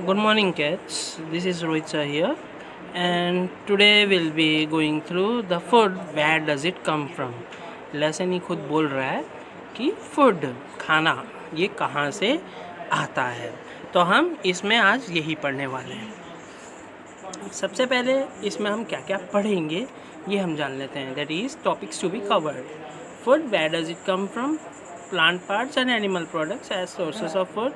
Good morning, kids. This is Rohit sir here, and today we'll be going through the food. Where does it come from? Lesson ही खुद बोल रहा है कि food खाना ये कहाँ से आता है, तो हम इसमें आज यही पढ़ने वाले हैं। सबसे पहले इसमें हम क्या क्या पढ़ेंगे ये हम जान लेते हैं। That is topics to be covered. Food, where does it come from, plant parts and animal products as sources of food,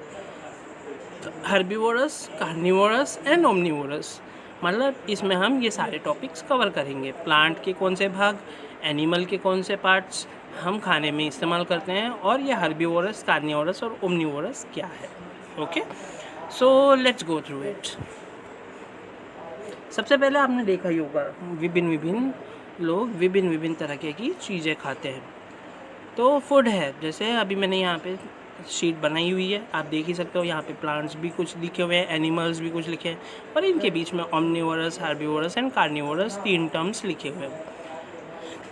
herbivorous, carnivorous and omnivorous. मतलब इसमें हम ये सारे टॉपिक्स कवर करेंगे। प्लांट के कौन से भाग, एनिमल के कौन से पार्ट्स हम खाने में इस्तेमाल करते हैं, और ये हर्बीवोरस, कार्निवोरस और ओमनीवोरस क्या है। Okay, so let's go through it. सबसे पहले आपने देखा ही होगा विभिन्न लोग विभिन्न तरह की चीज़ें खाते हैं। तो फूड है, जैसे अभी मैंने यहाँ पे शीट बनाई हुई है, आप देख ही सकते हो। यहाँ पे प्लांट्स भी कुछ लिखे हुए हैं, एनिमल्स भी कुछ लिखे हैं, और इनके बीच में omnivorous, herbivores and carnivorous 3 terms लिखे हुए हैं।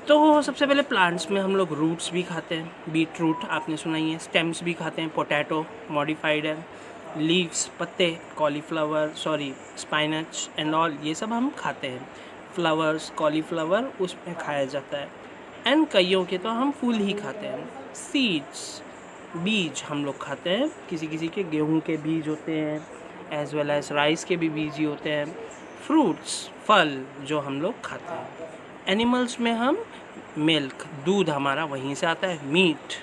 तो सबसे पहले प्लांट्स में हम लोग रूट्स भी खाते हैं, बीट रूट आपने सुना ही है। स्टेम्स भी खाते हैं, पोटैटो मॉडिफाइड है। लीव्स, पत्ते, कॉलीफ्लावर स्पाइनच एंड ऑल, ये सब हम खाते हैं। फ्लावर्स, कॉलीफ्लावर उसमें खाया जाता है। एंड कईयों के तो हम फूल ही खाते हैं। सीड्स, बीज हम लोग खाते हैं। किसी किसी के गेहूं के बीज होते हैं, एज वेल एज राइस के भी बीज ही होते हैं। फ्रूट्स, फल जो हम लोग खाते हैं। एनिमल्स में हम मिल्क, दूध हमारा वहीं से आता है। मीट,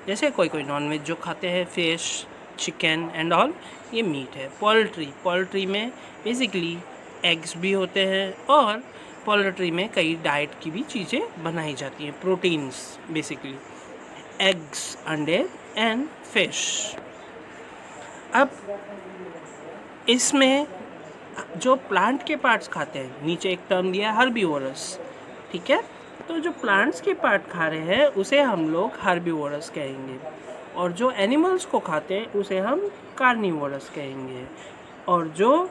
जैसे कोई नॉनवेज जो खाते हैं, फिश, चिकन एंड ऑल, ये मीट है। पोल्ट्री में बेसिकली एग्स भी होते हैं, और पोल्ट्री में कई डाइट की भी चीज़ें बनाई जाती हैं। प्रोटीन्स बेसिकली एग्स, अंडे एंड फिश। अब इसमें जो प्लांट के पार्ट्स खाते हैं, नीचे एक टर्म दिया है हर्बीवोरस, ठीक है। तो जो प्लांट्स के पार्ट खा रहे हैं उसे हम लोग हर्बीवोरस कहेंगे, और जो एनिमल्स को खाते हैं उसे हम कार्निवोरस कहेंगे, और जो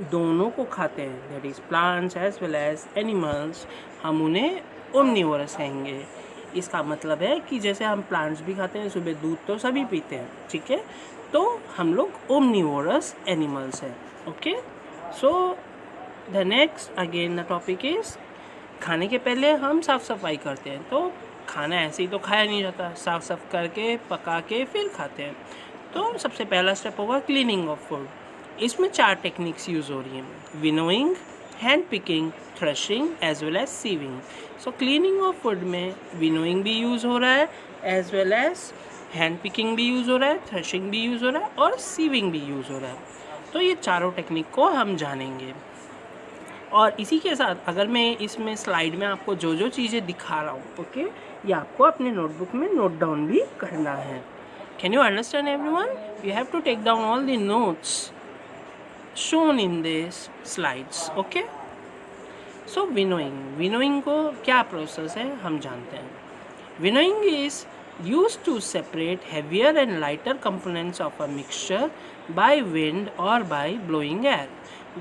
दोनों को खाते हैं that is plants as well as animals, हम उन्हें ओमनीवोरस कहेंगे। इसका मतलब है कि जैसे हम प्लांट्स भी खाते हैं, सुबह दूध तो सभी पीते हैं, ठीक है, तो हम लोग ओमनीवोरस एनिमल्स हैं। Okay, so the next again the topic is, खाने के पहले हम साफ़ सफाई करते हैं। तो खाना ऐसे ही तो खाया नहीं जाता, साफ़ सफ करके पका के फिर खाते हैं। तो सबसे पहला स्टेप होगा क्लीनिंग ऑफ फूड। इसमें 4 टेक्निक्स यूज़ हो रही हैं: winnowing, hand picking, threshing as well as sieving. So cleaning of food में विनोइंग भी यूज़ हो रहा है, as well as hand picking भी यूज़ हो रहा है, थ्रेशिंग भी यूज़ हो रहा है, और सीविंग भी यूज़ हो रहा है। तो ये चारों टेक्निक को हम जानेंगे। और इसी के साथ अगर मैं इसमें स्लाइड में आपको जो जो चीज़ें दिखा रहा हूँ, ओके, ये आपको अपने नोटबुक में नोट डाउन भी करना है। Can you understand everyone? You have to take down all the notes shown in these slides. Okay, so winnowing को क्या प्रोसेस है हम जानते हैं। winnowing is used to separate heavier and lighter components of a mixture by wind or by blowing air.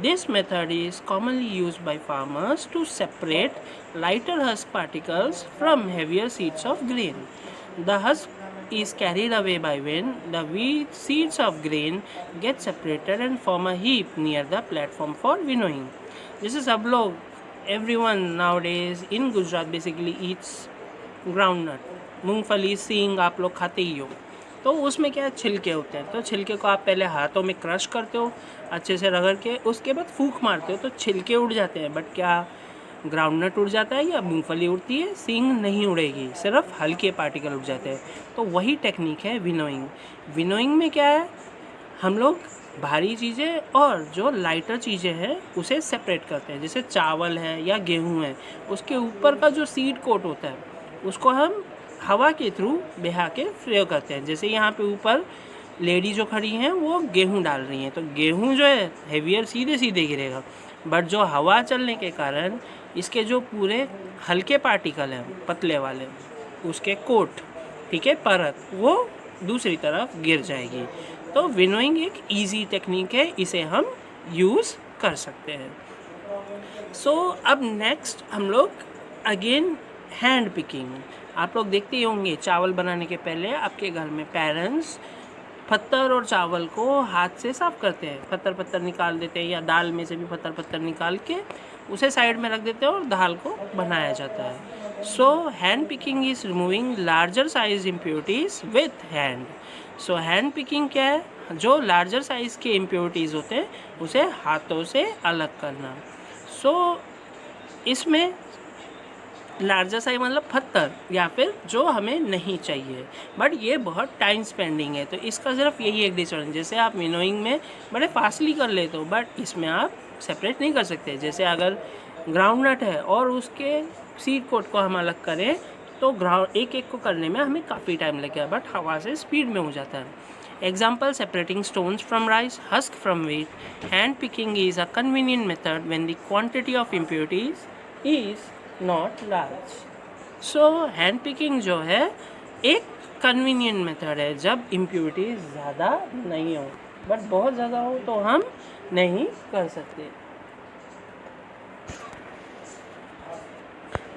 This method is commonly used by farmers to separate lighter husk particles from heavier seeds of grain. The husk is carried away by wind. The wheat seeds of grain get separated and form a heap near the platform for winnowing. जैसे सब लोग, everyone nowadays in Gujarat basically eats groundnut, मूंगफली, सींग आप लोग खाते ही हो। तो उसमें क्या छिलके होते हैं, तो छिलके को आप पहले हाथों में क्रश करते हो अच्छे से रगड़ के, उसके बाद फूंक मारते हो तो छिलके उड़ जाते हैं। बट क्या ग्राउंडनट उड़ जाता है या मूंगफली उड़ती है? सींग नहीं उड़ेगी, सिर्फ हल्के पार्टिकल उड़ जाते हैं। तो वही टेक्निक है विनोइंग। विनोइंग में क्या है, हम लोग भारी चीज़ें और जो लाइटर चीज़ें हैं उसे सेपरेट करते हैं। जैसे चावल है या गेहूं है, उसके ऊपर का जो सीड कोट होता है उसको हम हवा के थ्रू बहा के फ्रे करते हैं। जैसे यहाँ पे ऊपर लेडी जो खड़ी हैं वो गेहूं डाल रही हैं, तो गेहूं जो है हेवियर सीधे सीधे गिरेगा, बट जो हवा चलने के कारण इसके जो पूरे हल्के पार्टिकल हैं पतले वाले, उसके कोट, ठीक है, परत, वो दूसरी तरफ गिर जाएगी। तो विनोइंग एक इजी टेक्निक है, इसे हम यूज़ कर सकते हैं। सो अब नेक्स्ट हम लोग अगेन हैंड पिकिंग। आप लोग देखते ही होंगे चावल बनाने के पहले आपके घर में पेरेंट्स पत्थर और चावल को हाथ से साफ़ करते हैं, पत्थर निकाल देते हैं, या दाल में से भी पत्थर निकाल के उसे साइड में रख देते हैं और दाल को बनाया जाता है। सो hand picking is removing larger size impurities with hand. So hand picking क्या है? जो लार्जर साइज़ के इम्प्योरिटीज़ होते हैं उसे हाथों से अलग करना। सो इसमें लार्जर साइज मतलब पत्थर या फिर जो हमें नहीं चाहिए, बट ये बहुत टाइम स्पेंडिंग है, तो इसका सिर्फ यही एक डिसएडवांटेज। जैसे आप विनोइंग में बड़े फास्टली कर लेते हो, बट इसमें आप सेपरेट नहीं कर सकते। जैसे अगर ग्राउंड नट है और उसके सीड कोट को हम अलग करें तो एक को करने में हमें काफ़ी टाइम लगेगा, बट हवा से स्पीड में हो जाता है। Example, separating stones from rice, husk from wheat. Hand picking is a convenient method when the quantity of impurities is not large. So hand picking जो है एक कन्वीनियंट मेथड है जब इम्प्योरिटीज ज़्यादा नहीं हो, बट बहुत ज़्यादा हो तो हम नहीं कर सकते।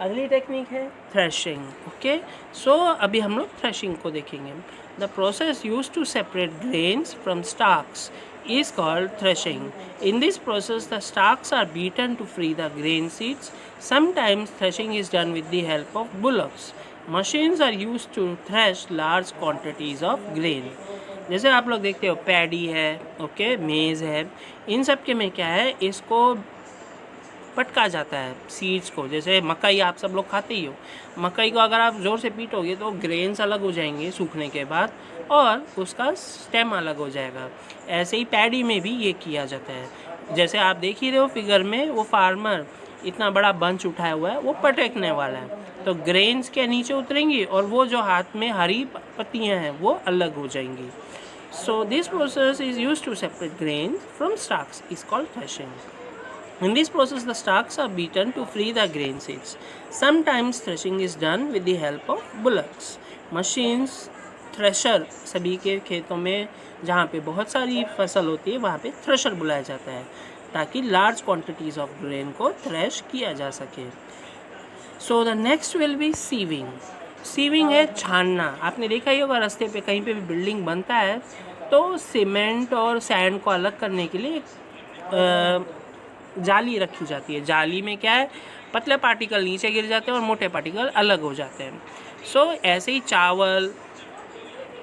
अगली टेक्निक है थ्रेशिंग। ओके, सो अभी हम लोग थ्रेशिंग को देखेंगे। The process used to separate grains from stalks is called threshing. In this process, the stalks are beaten to free the grain seeds. Sometimes threshing is done with the help of bullocks. Machines are used to thresh large quantities of grain. जैसे आप लोग देखते हो paddy है, okay, मेज़ है, इन सब के में क्या है, इसको पटका जाता है सीड्स को। जैसे मकई आप सब लोग खाते ही हो, मकई को अगर आप ज़ोर से पीटोगे तो ग्रेन्स अलग हो जाएंगे सूखने के बाद और उसका स्टेम अलग हो जाएगा। ऐसे ही पैडी में भी ये किया जाता है। जैसे आप देख ही रहे हो फिगर में, वो फार्मर इतना बड़ा बंच उठाया हुआ है, वो पटकने वाला है, तो ग्रेन्स के नीचे उतरेंगी और वो जो हाथ में हरी पत्तियाँ हैं वो अलग हो जाएंगी। So this process is use to separate grains from stalks is called threshing. In this process, the stalks are beaten to free the grain seeds. Sometimes threshing is done with the help of bullocks. Machines, thresher, सभी के खेतों में जहाँ पे बहुत सारी फसल होती है वहाँ पे थ्रेशर बुलाया जाता है ताकि लार्ज क्वांटिटीज़ ऑफ ग्रेन को थ्रेश किया जा सके। So the next will be sieving. Sieving है छानना। आपने देखा ही होगा रास्ते पे कहीं पे भी बिल्डिंग बनता है तो सीमेंट और सैंड को अलग करने के लिए जाली रखी जाती है। जाली में क्या है, पतले पार्टिकल नीचे गिर जाते हैं और मोटे पार्टिकल अलग हो जाते हैं। सो ऐसे ही चावल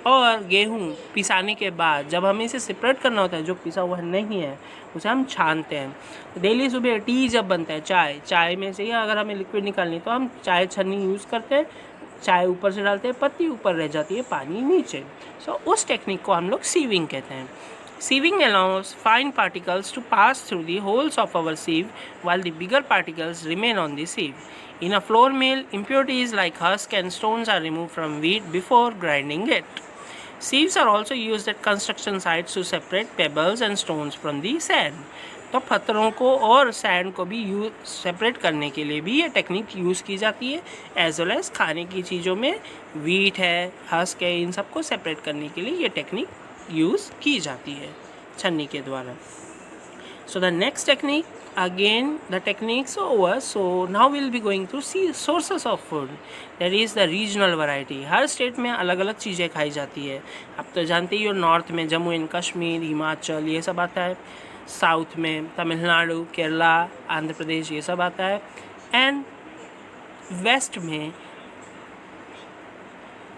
और गेहूँ पिसाने के बाद जब हमें इसे सेपरेट करना होता है, जो पिसा हुआ नहीं है उसे हम छानते हैं। डेली सुबह टी जब बनता है, चाय में से ही अगर हमें लिक्विड निकालनी तो हम चाय छन्नी यूज़ करते हैं। चाय ऊपर से डालते हैं, पत्ती ऊपर रह जाती है, पानी नीचे। सो उस टेक्निक को हम लोग सीविंग कहते हैं. Sieving allows fine particles to pass through the holes of our sieve while the bigger particles remain on the sieve. In a flour mill, impurities like husk and stones are removed from wheat before grinding it. Sieves are also used at construction sites to separate pebbles and stones from the sand. तो पत्थरों को और sand को भी separate करने के लिए भी ये टेक्निक यूज़ की जाती है, एज वेल एज खाने की चीज़ों में वीट है, हस्क है, इन सबको सेपरेट करने के लिए ये टेक्निक यूज़ की जाती है छन्नी के द्वारा. So the next technique, again the techniques over. So now we'll be going to see sources of food. That is the regional variety. Her state में अलग अलग चीज़ें खाई जाती है. अब तो जानते ही हो, नॉर्थ में जम्मू एंड कश्मीर, हिमाचल, ये सब आता है. साउथ में तमिलनाडु, केरला, आंध्र प्रदेश, ये सब आता है. एंड वेस्ट में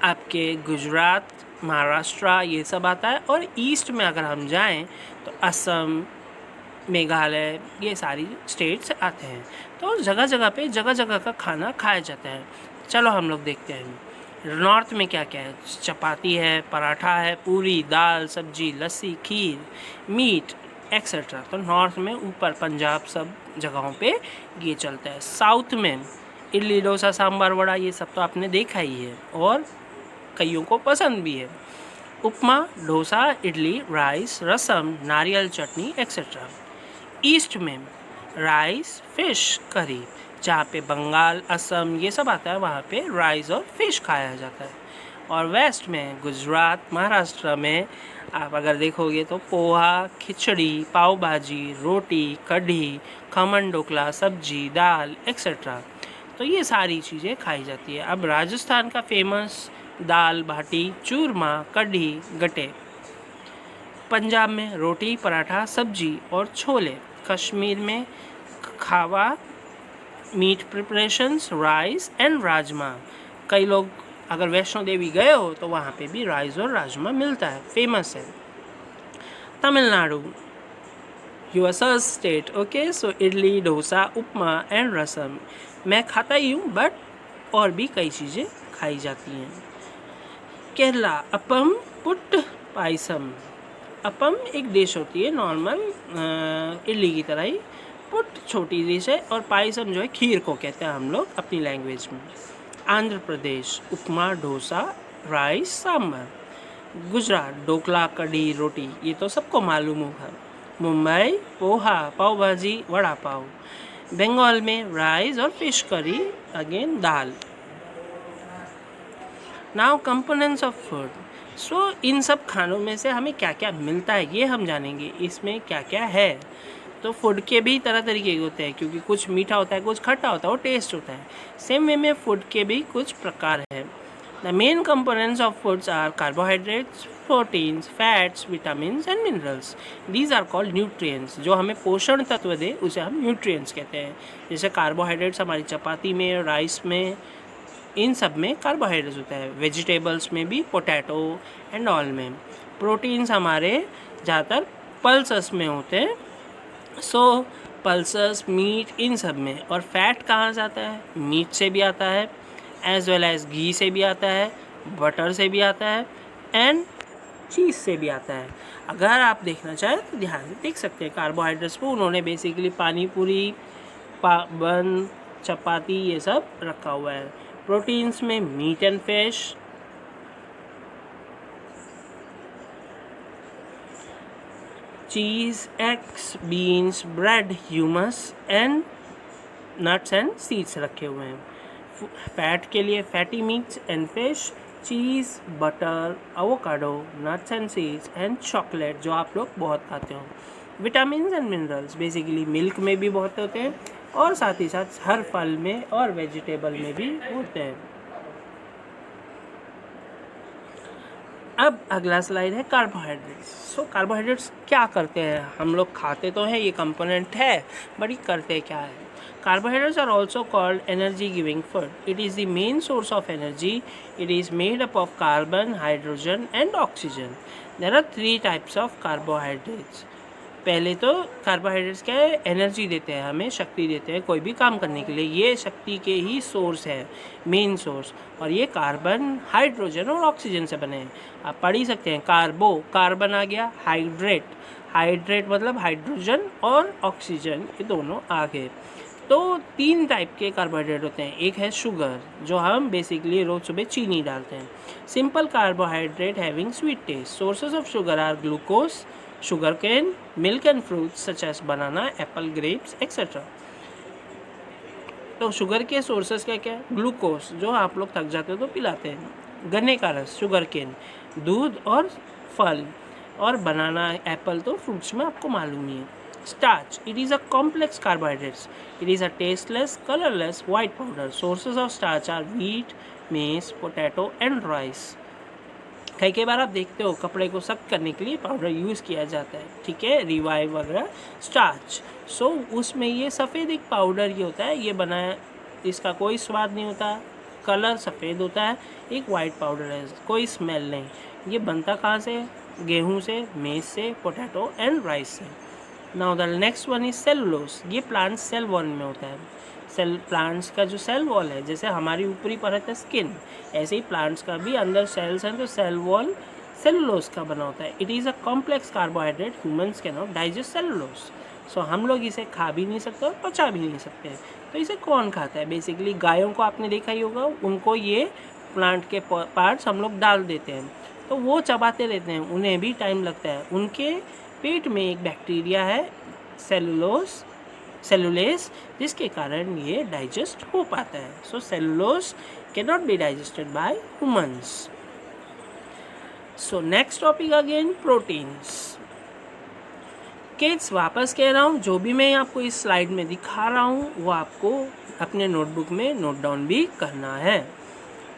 आपके गुजरात, महाराष्ट्र, ये सब आता है. और ईस्ट में अगर हम जाएं तो असम, मेघालय, ये सारी स्टेट्स आते हैं. तो जगह जगह पे जगह जगह का खाना खाया जाता है. चलो हम लोग देखते हैं नॉर्थ में क्या क्या है. चपाती है, पराठा है, पूरी, दाल, सब्जी, लस्सी, खीर, मीट एक्सेट्रा. तो नॉर्थ में ऊपर पंजाब सब जगहों पे ये चलता है. साउथ में इडली, डोसा, सांभर, वड़ा, ये सब तो आपने देखा ही है और कईयों को पसंद भी है. उपमा, डोसा, इडली, राइस, रसम, नारियल चटनी एक्सेट्रा. ईस्ट में राइस, फिश, करी. जहाँ पे बंगाल, असम, ये सब आता है वहाँ पे राइस और फिश खाया जाता है. और वेस्ट में गुजरात, महाराष्ट्र में आप अगर देखोगे तो पोहा, खिचड़ी, पाव भाजी, रोटी, कढ़ी, खमन, ढोकला, सब्जी, दाल एक्सेट्रा. तो ये सारी चीज़ें खाई जाती है. अब राजस्थान का फेमस दाल बाटी, चूरमा, कढ़ी, गटे. पंजाब में रोटी, पराठा, सब्जी और छोले। कश्मीर में kahwa, meat preparations, rice and rajma. कई लोग अगर वैष्णो देवी गए हो तो वहाँ पे भी राइस और राजमा मिलता है, फेमस है। Tamil Nadu, USR state, okay, so idli, dosa, upma and rasam. मैं खाता ही हूँ बट और भी कई चीज़ें खाई जाती हैं। केरला, अपम, पुट्ट, पायसम। अपम एक डिश होती है नॉर्मल इडली की तरह ही, पुट छोटी डिश है और पायसम जो है खीर को कहते हैं हम लोग अपनी लैंग्वेज में। आंध्र प्रदेश, उपमा, डोसा, राइस, सांभर। गुजरात, ढोकला, कढ़ी, रोटी, ये तो सबको मालूम होगा। मुंबई, पोहा, पाव भाजी, वड़ा पाव। बंगाल में राइस और फिश करी, अगेन दाल। Now components of food. So इन सब खानों में से हमें क्या क्या मिलता है ये हम जानेंगे, इसमें क्या क्या है। तो फूड के भी तरह तरीके के होते हैं, क्योंकि कुछ मीठा होता है, कुछ खट्टा होता है, वो टेस्ट होता है। सेम वे में फूड के भी कुछ प्रकार हैं। The main components of foods are carbohydrates, proteins, fats, vitamins and minerals. These are called nutrients. जो हमें पोषण तत्व दे उसे हम न्यूट्रिएंट्स कहते हैं। जैसे कार्बोहाइड्रेट्स हमारी चपाती में, राइस में, इन सब में कार्बोहाइड्रेट्स होता है। वेजिटेबल्स में भी, पोटैटो एंड ऑल में। प्रोटीन्स हमारे ज़्यादातर पल्सेस में होते हैं, सो पल्सेस, मीट, इन सब में। और फैट कहाँ से आता है? मीट से भी आता है, एज वेल एज घी से भी आता है, बटर से भी आता है एंड चीज़ से भी आता है। अगर आप देखना चाहें तो ध्यान से देख सकते हैं कार्बोहाइड्रेट्स को उन्होंने बेसिकली पानी पूरी, बन, चपाती ये सब रखा हुआ है। प्रोटीन्स में meat and fish, cheese, eggs, beans, bread, hummus and nuts and seeds रखे हुए हैं। फैट के लिए fatty meats and fish, cheese, butter, avocado, nuts and seeds and chocolate जो आप लोग बहुत खाते हो। Vitamin and minerals basically milk में भी बहुत होते हैं और साथ ही साथ हर फल में और वेजिटेबल में भी होते हैं। अब अगला स्लाइड है कार्बोहाइड्रेट्स। सो कार्बोहाइड्रेट्स क्या करते हैं? हम लोग खाते तो हैं, ये कंपोनेंट है, बट ये करते क्या है? Carbohydrates are also called energy giving food. It is the main source of energy. It is made up of carbon, hydrogen and oxygen. There are three types of carbohydrates. पहले तो carbohydrates क्या है? Energy देते हैं, हमें शक्ति देते हैं कोई भी काम करने के लिए। ये शक्ति के ही सोर्स है, मेन सोर्स। और ये कार्बन, हाइड्रोजन और ऑक्सीजन से बने हैं। आप पढ़ ही सकते हैं, कार्बन आ गया, हाइड्रेट मतलब हाइड्रोजन और ऑक्सीजन, ये दोनों आ गए। तो तीन टाइप के कार्बोहाइड्रेट होते हैं। एक है शुगर, जो हम बेसिकली रोज़ सुबह चीनी डालते हैं। Simple carbohydrate having sweet taste. Sources of sugar are glucose, sugar cane, milk and fruits such as banana, apple, grapes etcetera. तो शुगर के सोर्सेज क्या क्या? ग्लूकोज, जो आप लोग थक जाते हो तो पिलाते हैं। गन्ने का रस, शुगर केन, दूध और फल, और बनाना, एप्पल तो फ्रूट्स में आपको मालूम ही है। Starch, it is a complex carbohydrates. It is a tasteless, colorless white powder. Sources of starch are wheat, maize, potato and rice. कई बार आप देखते हो कपड़े को सख्त करने के लिए पाउडर यूज़ किया जाता है, ठीक है, रिवाइव वगैरह, स्टार्च। सो उसमें ये सफ़ेद एक पाउडर ये होता है, ये बनाया, इसका कोई स्वाद नहीं होता, कलर सफ़ेद होता है, एक वाइट पाउडर है, कोई स्मेल नहीं। ये बनता कहाँ से? गेहूँ से, मेज से, पोटैटो एंड राइस से। Now the next one is cellulose. ये प्लांट सेल वॉल में होता है। प्लांट्स का जो सेल वॉल है, जैसे हमारी ऊपरी परत है स्किन, ऐसे ही प्लांट्स का भी अंदर सेल्स हैं, तो सेल वॉल सेलुलोज का बना होता है। It is a complex carbohydrate, humans can not digest cellulose. So हम लोग इसे खा भी नहीं सकते और पचा भी नहीं सकते। तो इसे कौन खाता है? बेसिकली गायों को आपने देखा ही होगा, उनको ये प्लांट के पार्ट्स हम लोग डाल देते हैं, तो वो चबाते रहते हैं, उन्हें भी टाइम लगता है। उनके पेट में एक बैक्टीरिया है सेलुलेस, जिसके कारण ये डाइजेस्ट हो पाता है। So cellulose can not be digested by humans. So next topic again, proteins. Kids, वापस कह रहा हूँ, जो भी मैं आपको इस स्लाइड में दिखा रहा हूँ वो आपको अपने नोटबुक में नोट डाउन भी करना है।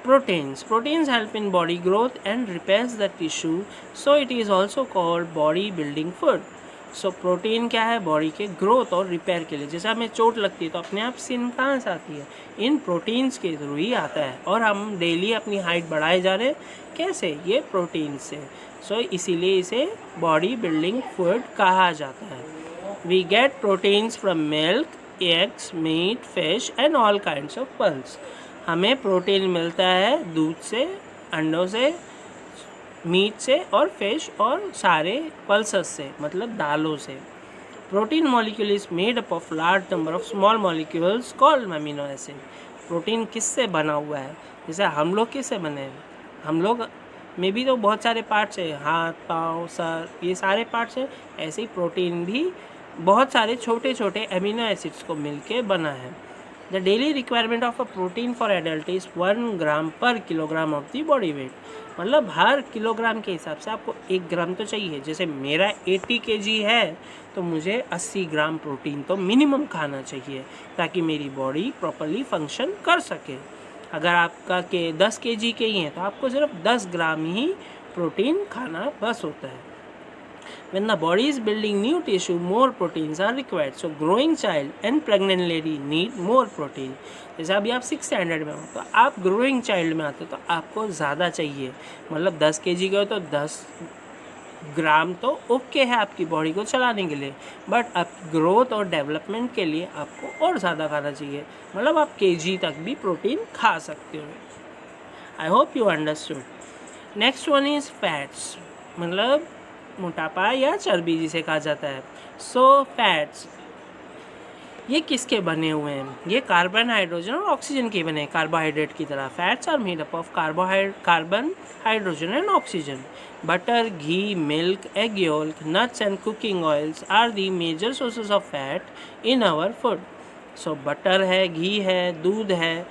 Proteins help in body growth and repairs the tissue, so it is also called body building food. So protein क्या है? बॉडी के ग्रोथ और रिपेयर के लिए. जैसे हमें चोट लगती है तो अपने आप स्किन कहाँ से आती है? इन प्रोटीन्स के थ्रू ही आता है. और हम डेली अपनी हाइट बढ़ाए जा रहे हैं कैसे? ये प्रोटीन से. सो इसीलिए इसे बॉडी बिल्डिंग फूड कहा जाता है. We get proteins from milk, eggs, meat, fish and all kinds of pulse. हमें प्रोटीन मिलता है दूध से, अंडों से, मीट से और फिश और सारे पल्सेस से, मतलब दालों से. Protein molecule is made up of large number of small molecules called amino acid. Protein किससे बना हुआ है? जैसे हम लोग किससे बने हैं? हम लोग में भी तो बहुत सारे पार्ट्स है, हाथ, पाँव, सर, ये सारे पार्ट्स हैं. ऐसे ही प्रोटीन भी बहुत सारे छोटे छोटे अमीनो एसिड्स को मिलके बना है. The daily requirement of a protein for adult is 1 ग्राम पर kilogram of the body weight. मतलब हर किलोग्राम के हिसाब से आपको 1 ग्राम तो चाहिए. जैसे मेरा 80 kg है तो मुझे 80 ग्राम प्रोटीन तो मिनिमम खाना चाहिए ताकि मेरी बॉडी प्रॉपरली फंक्शन कर सके. अगर आपका 10 kg के ही हैं तो आपको सिर्फ 10 ग्राम ही प्रोटीन खाना बस होता है. When the body is building new tissue, more proteins are required. So growing child and pregnant lady need more protein. जैसे अभी आप 6th स्टैंडर्ड में हो तो आप ग्रोइंग चाइल्ड में आते हो तो आपको ज़्यादा चाहिए. मतलब 10 kg के हो तो 10 ग्राम तो ओके है आपकी बॉडी को चलाने के लिए, बट अब ग्रोथ और डेवलपमेंट के लिए आपको और ज़्यादा खाना चाहिए. मतलब आप kg तक भी प्रोटीन खा सकते हो. I hope you understood. Next one is fats, मतलब मोटापा या चर्बी जिसे कहा जाता है. सो फैट्स ये किसके बने हुए हैं? ये कार्बन, हाइड्रोजन और ऑक्सीजन के बने हैं, कार्बोहाइड्रेट की तरह. Fats are made up of carbon, hydrogen and oxygen. Butter, ghee, milk, egg yolk, nuts and cooking oils are the major sources of fat in our food. So butter है, घी है, दूध है,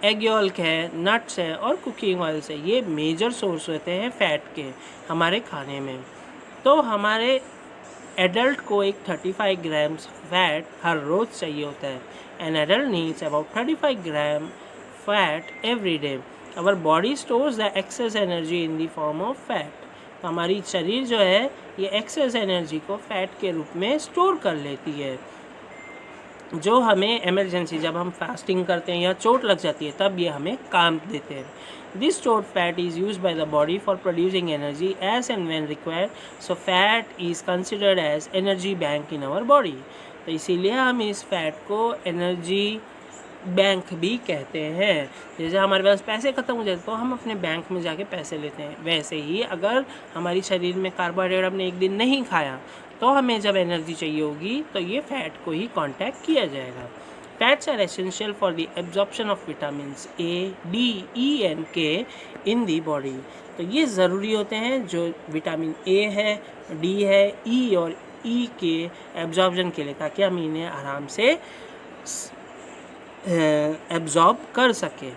एग योल्क है, nuts है और cooking oils है. ये major source होते हैं फैट के हमारे खाने में. तो हमारे एडल्ट को एक 35 ग्राम्स फैट हर रोज़ चाहिए होता है. An adult needs about 35 gram fat every day. Our body stores the excess energy in the form of fat. तो हमारी शरीर जो है ये एक्सेस एनर्जी को फैट के रूप में स्टोर कर लेती है, जो हमें इमरजेंसी, जब हम फास्टिंग करते हैं या चोट लग जाती है तब ये हमें काम देते हैं. This stored fat is used by the body for producing energy as and when required. So fat is considered as energy bank in our body. तो इसीलिए हम इस फैट को एनर्जी बैंक भी कहते हैं. जैसे हमारे पास पैसे ख़त्म हो जाते तो हम अपने बैंक में जाके पैसे लेते हैं, वैसे ही अगर हमारी शरीर में कार्बोहाइड्रेट हमने एक दिन नहीं खाया तो हमें जब एनर्जी चाहिए होगी तो ये फैट को ही कांटेक्ट किया जाएगा. Fats are essential for the absorption of vitamins A, D, E and K in the body. तो ये ज़रूरी होते हैं जो विटामिन ए है, डी है, ई और ई के एब्जॉर्प्शन के लिए, ताकि हम इन्हें आराम से एब्जॉर्ब कर सके.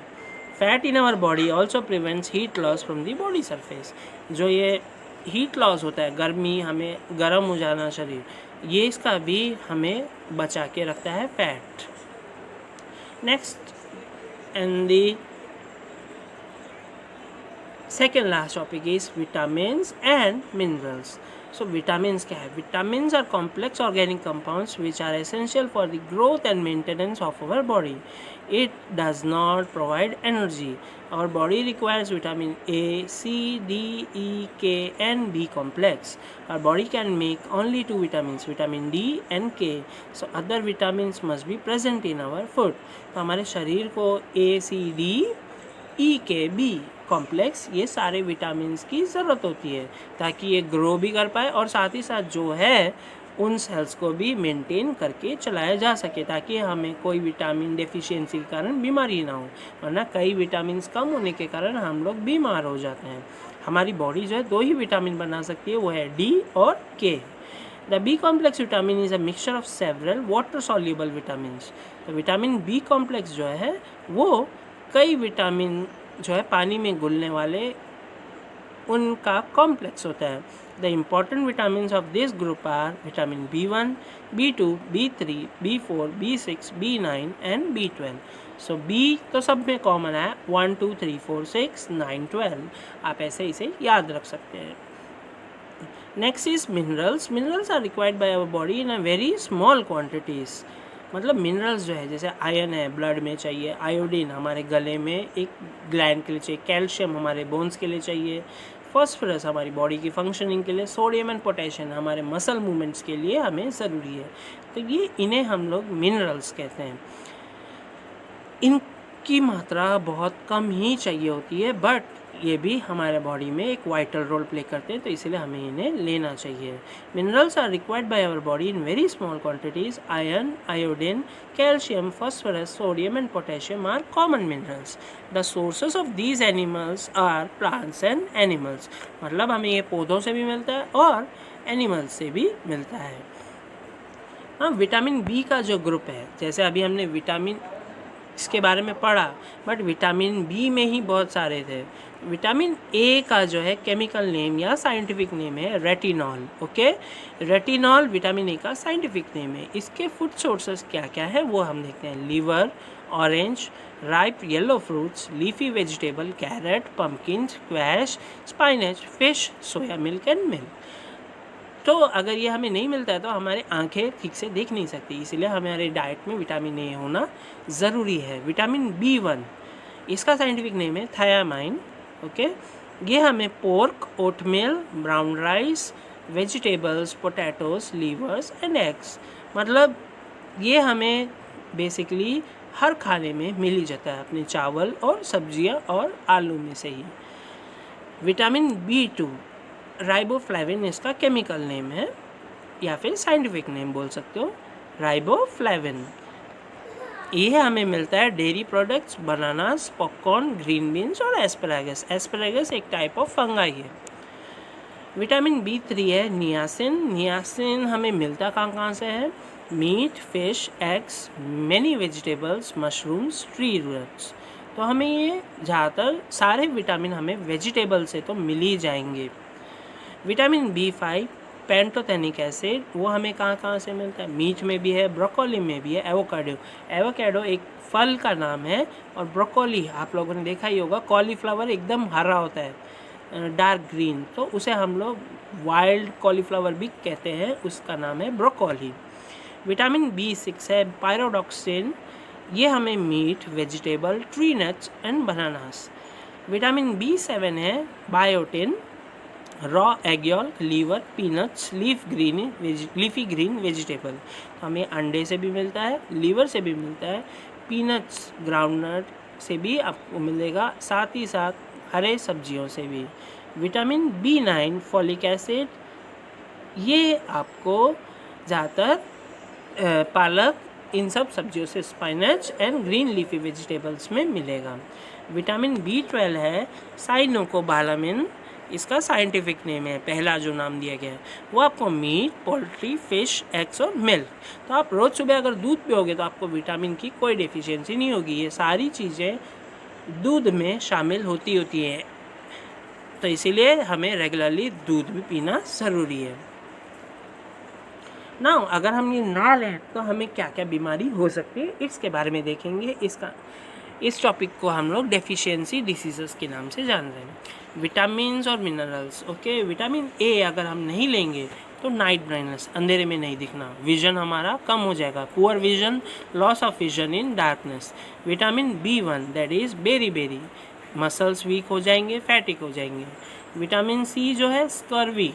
Fat in our body also prevents heat loss from the body surface. जो ये हीट लॉस होता है, गर्मी, हमें गर्म हो जाना शरीर, ये इसका भी हमें बचा के रखता है fat. Next and the second last topic is vitamins and minerals. So vitamins क्या है? Vitamins are complex organic compounds which are essential for the growth and maintenance of our body. It does not provide energy. Our body requires vitamin A, C, D, E, K and B complex. Our body can make only 2 vitamins, vitamin D and K. So other vitamins must be present in our food. तो हमारे शरीर को A, C, D, E, K, B complex, ये सारे vitamins की ज़रूरत होती है ताकि ये ग्रो भी कर पाए और साथ ही साथ जो है उन सेल्स को भी मेंटेन करके चलाया जा सके, ताकि हमें कोई विटामिन डेफिशिएंसी के कारण बीमारी ना हो. वरना कई विटामिन्स कम होने के कारण हम लोग बीमार हो जाते हैं. हमारी बॉडी जो है 2 ही विटामिन बना सकती है, वो है डी और K. The B complex vitamin is a mixture of several water soluble vitamins. तो विटामिन बी कॉम्प्लेक्स जो है वो कई विटामिन जो है पानी में घुलने वाले उनका कॉम्प्लेक्स होता है. The important vitamins of this group are vitamin B1, B2, B3, B4, B6, B9 and B12. So B तो सब में कॉमन है, 1 2 3 4 6 9 12, आप ऐसे इसे याद रख सकते हैं। Next is minerals. Minerals are required by our body in a very small quantities. मतलब मिनरल्स जो है, जैसे आयरन है ब्लड में चाहिए, आयोडीन हमारे गले में एक ग्लैंड के लिए चाहिए, कैल्शियम हमारे बोन्स के लिए चाहिए, फॉस्फोरस हमारी बॉडी की फंक्शनिंग के लिए, सोडियम एंड पोटेशियम हमारे मसल मूवमेंट्स के लिए हमें ज़रूरी है। तो ये इन्हें हम लोग मिनरल्स कहते हैं। इनकी मात्रा बहुत कम ही चाहिए होती है, बट ये भी हमारे बॉडी में एक वाइटल रोल प्ले करते हैं, तो इसलिए हमें इन्हें लेना चाहिए। Minerals are required by our body in very small quantities. Iron, iodine, calcium, phosphorus, sodium and potassium are common minerals. The sources of these animals are plants and animals. मतलब हमें ये पौधों से भी मिलता है और एनिमल्स से भी मिलता है। हाँ, विटामिन बी का जो ग्रुप है, जैसे अभी हमने विटामिन इसके बारे में पढ़ा, बट विटामिन बी में ही बहुत सारे थे। विटामिन ए का जो है केमिकल नेम या साइंटिफिक नेम है retinol. Okay, retinol vitamin A का साइंटिफिक नेम है। इसके फूड सोर्सेस क्या क्या है वो हम देखते हैं। Liver, orange, ripe yellow fruits, leafy vegetable, carrot, pumpkin, squash, spinach, fish, soya milk and milk. तो अगर ये हमें नहीं मिलता है तो हमारे आंखें ठीक से देख नहीं सकती, इसलिए हमारे डाइट में विटामिन ए होना ज़रूरी है। विटामिन B1, इसका साइंटिफिक नेम है थायामाइन। ओके, ये हमें pork, oatmeal, brown rice, vegetables, potatoes, levers and eggs, मतलब ये हमें बेसिकली हर खाने में मिल ही जाता है, अपने चावल और सब्जियां और आलू में से ही। विटामिन B2, राइबोफ्लेविन इसका केमिकल नेम है या फिर साइंटिफिक नेम बोल सकते हो, राइबोफ्लेविन। ये हमें मिलता है dairy products, bananas, popcorn, green beans और एस्परागस। एस्परागस एक टाइप ऑफ फंगाई है। विटामिन B3 है नियासिन। नियासिन हमें मिलता कहाँ से है? Meat, fish, eggs, many vegetables, mushrooms, tree roots. तो हमें ये ज़्यादातर सारे विटामिन हमें वेजिटेबल से तो मिल ही जाएंगे। विटामिन B5 पैंटोथेनिक एसिड, वो हमें कहाँ से मिलता है? मीट में भी है, ब्रोकोली में भी है, एवोकाडो। एवोकाडो एक फल का नाम है, और ब्रोकोली आप लोगों ने देखा ही होगा, कॉलीफ्लावर एकदम हरा होता है, डार्क ग्रीन, तो उसे हम लोग वाइल्ड कॉलीफ्लावर भी कहते हैं, उसका नाम है ब्रोकोली। विटामिन B6 है पायरोडॉक्सिन, ये हमें meat, vegetable, tree nuts and bananas. Vitamin B7 है biotin, raw egg yolk, liver, peanuts, leafy green vegetable. हमें अंडे से भी मिलता है, लीवर से भी मिलता है, पीनट्स ग्राउंडनट से भी आपको मिलेगा, साथ ही साथ हरे सब्जियों से भी। विटामिन B9 फॉलिक एसिड, ये आपको ज़्यादातर पालक, इन सब सब्जियों से, स्पाइनच एंड ग्रीन लीफी वेजिटेबल्स में मिलेगा। विटामिन B12 है साइनोकोबालामिन, इसका साइंटिफिक नेम है, पहला जो नाम दिया गया है, वो आपको मीट, पोल्ट्री, फिश, एग्स और मिल्क। तो आप रोज़ सुबह अगर दूध पियोगे तो आपको विटामिन की कोई डेफिशिएंसी नहीं होगी। ये सारी चीज़ें दूध में शामिल होती हैं, तो इसीलिए हमें रेगुलरली दूध भी पीना ज़रूरी है। ना अगर हम ये ना लें तो हमें क्या क्या बीमारी हो सकती है, इसके बारे में देखेंगे। इस टॉपिक को हम लोग डेफिशिएंसी डिसीजेस के नाम से जान रहे हैं। विटामिन्स और मिनरल्स। ओके, विटामिन ए अगर हम नहीं लेंगे तो नाइट ब्लाइंडनेस, अंधेरे में नहीं दिखना, विजन हमारा कम हो जाएगा, poor vision, loss of vision in darkness. Vitamin B1 that is beri, muscles weak हो जाएंगे, फैटिक हो जाएंगे। विटामिन C जो है स्कर्वी,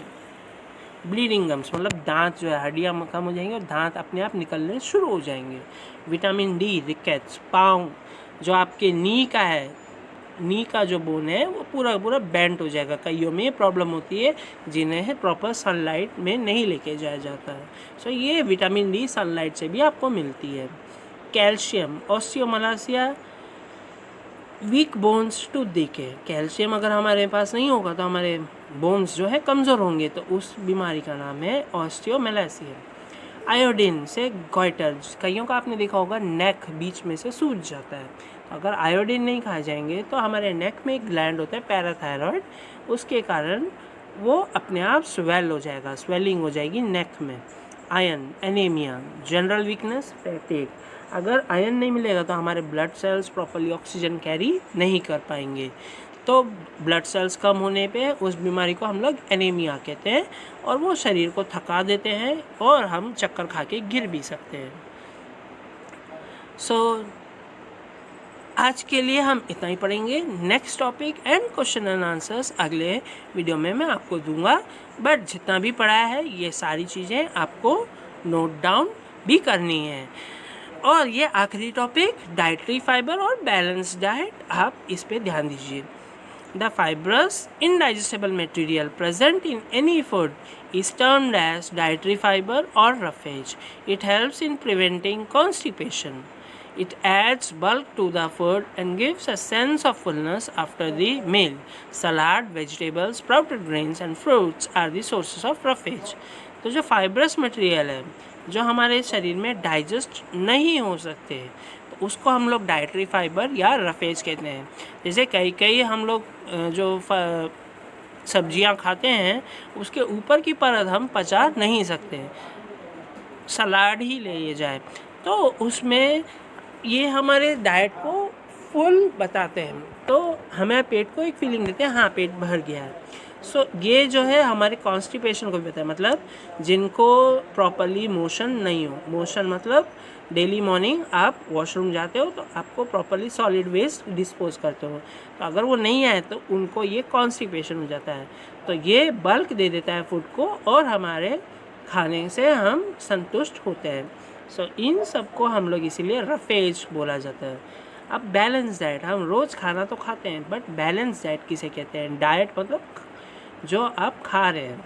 ब्लीडिंग गम्स, मतलब दांत जो है हड्डियाँ कम हो जाएंगी और दांत अपने आप निकलने शुरू हो जाएंगे। विटामिन D रिकेट्स, पाँव जो आपके नी का है, नी का जो बोन है वो पूरा बेंट हो जाएगा। कईयों में प्रॉब्लम होती है जिन्हें प्रॉपर सनलाइट में नहीं लेके जाया जाता है। सो ये विटामिन D सनलाइट से भी आपको मिलती है। Calcium, osteomalacia, weak bones tooth decay. Calcium अगर हमारे पास नहीं होगा तो हमारे बोन्स जो है कमज़ोर होंगे, तो उस बीमारी का नाम है ऑस्टियोमेलासिया। आयोडीन से गॉइटर, कईयों का आपने देखा होगा नेक बीच में से सूज जाता है, तो अगर आयोडीन नहीं खाए जाएंगे तो हमारे नेक में एक ग्लैंड होता है पैराथायरॉयड, उसके कारण वो अपने आप स्वेल हो जाएगा, स्वेलिंग हो जाएगी नेक में। Iron, anaemia, general weakness, fatigue. अगर आयरन नहीं मिलेगा तो हमारे blood cells properly oxygen carry नहीं कर पाएंगे, तो ब्लड सेल्स कम होने पे उस बीमारी को हम लोग एनीमिया कहते हैं, और वो शरीर को थका देते हैं और हम चक्कर खा के गिर भी सकते हैं। सो आज के लिए हम इतना ही पढ़ेंगे। Next topic and question and answers अगले वीडियो में मैं आपको दूंगा, बट जितना भी पढ़ा है ये सारी चीज़ें आपको नोट डाउन भी करनी है। और ये आखिरी टॉपिक डाइटरी फाइबर और बैलेंस डाइट, आप इस पे ध्यान दीजिए। The fibrous indigestible material present in any food is termed as dietary fiber or roughage. It helps in preventing constipation. It adds bulk to the food and gives a sense of fullness after the meal. Salad, vegetables, sprouted grains and fruits are the sources of roughage. तो जो fibrous material है जो हमारे शरीर में digest नहीं हो सकते, तो उसको हम लोग डाइटरी फाइबर या रफेज कहते हैं। जैसे कई हम लोग जो सब्जियां खाते हैं उसके ऊपर की परत हम पचा नहीं सकते, सलाद ही ले जाए तो उसमें ये हमारे डाइट को फुल बताते हैं, तो हमें पेट को एक फीलिंग देते हैं हाँ पेट भर गया है। सो ये जो है हमारे कॉन्स्टिपेशन को भी बताता है, मतलब जिनको प्रॉपर्ली मोशन नहीं हो, मोशन मतलब डेली मॉर्निंग आप वॉशरूम जाते हो तो आपको प्रॉपर्ली सॉलिड वेस्ट डिस्पोज करते हो, तो अगर वो नहीं आए तो उनको ये कॉन्स्टिपेशन हो जाता है। तो ये बल्क दे देता है फूड को और हमारे खाने से हम संतुष्ट होते हैं। सो इन सब को हम लोग इसीलिए रफेज बोला जाता है। अब बैलेंस डाइट, हम रोज़ खाना तो खाते हैं बट बैलेंस डाइट किसे कहते हैं? डाइट मतलब जो आप खा रहे हैं।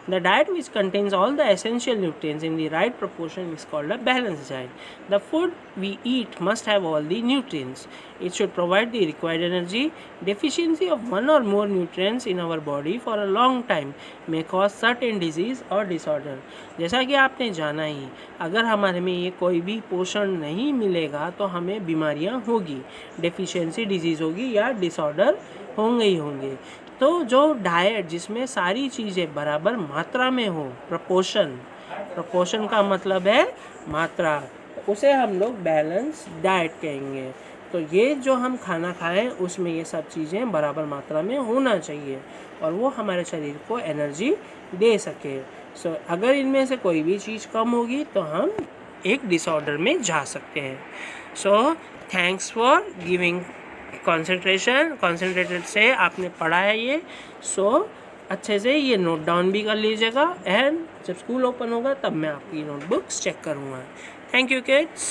The diet which contains all the essential nutrients in the right proportion is called a balanced diet. The food we eat must have all the nutrients. It should provide the required energy. Deficiency of one or more nutrients in our body for a long time may cause certain disease or disorder. जैसा कि आपने जाना ही, अगर हमारे में ये कोई भी पोषण नहीं मिलेगा तो हमें बीमारियां होगी, डेफिशिएंसी डिजीज़ होगी या डिसऑर्डर होंगे ही होंगे। तो जो डाइट जिसमें सारी चीज़ें बराबर मात्रा में हो, प्रपोर्शन का मतलब है मात्रा, उसे हम लोग बैलेंस डाइट कहेंगे। तो ये जो हम खाना खाएं उसमें ये सब चीज़ें बराबर मात्रा में होना चाहिए और वो हमारे शरीर को एनर्जी दे सके। सो अगर इनमें से कोई भी चीज़ कम होगी तो हम एक डिसऑर्डर में जा सकते हैं। So thanks for giving concentrated से आपने पढ़ा है ये। सो अच्छे से ये नोट डाउन भी कर लीजिएगा, एंड जब स्कूल ओपन होगा तब मैं आपकी नोटबुक्स चेक करूँगा। Thank you kids.